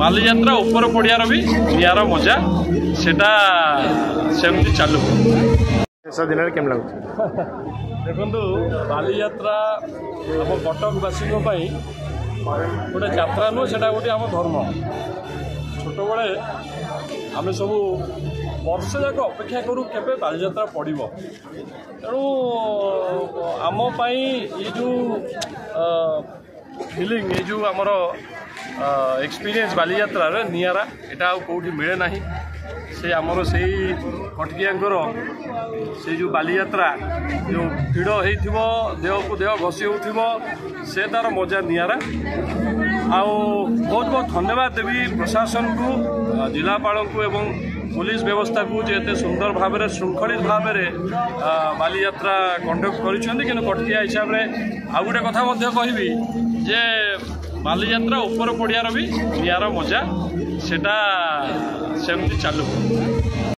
बालीयात्रा उपर पड़ियार भी नियार मजा सेटा सेमती चालू दिन केम लगे देखु बालीयात्रा आम कटकवासी गोटे यात्रा नुह से गोटे आम धर्म छोट बड़े आम सब वर्ष जाक अपेक्षा करूँ केबे बालीयात्रा पड़ो तेणु आमपाई ये जो फिलिंग ये जो आमर एक्सपीरियंस बालीयात्रा नियारा यहाँ कौटी मिले ना से आमर से कटकियांकर से जो बालीयात्रा जो भिड़ हो देह को देह घसी हो से तार मजा नियारा आउ बहुत बहुत धन्यवाद देवी प्रशासन को जिलापाल को एवं पुलिस व्यवस्था को जे सुंदर भाव में श्रृंखलित भाव में बालीयात्रा कंडक्ट कर कटकिया हिसाब से आउ गोटे कथा कहबी जे बालीयात्रा उपर पड़ियार भी नियार मजा सेटा सेमती चालू।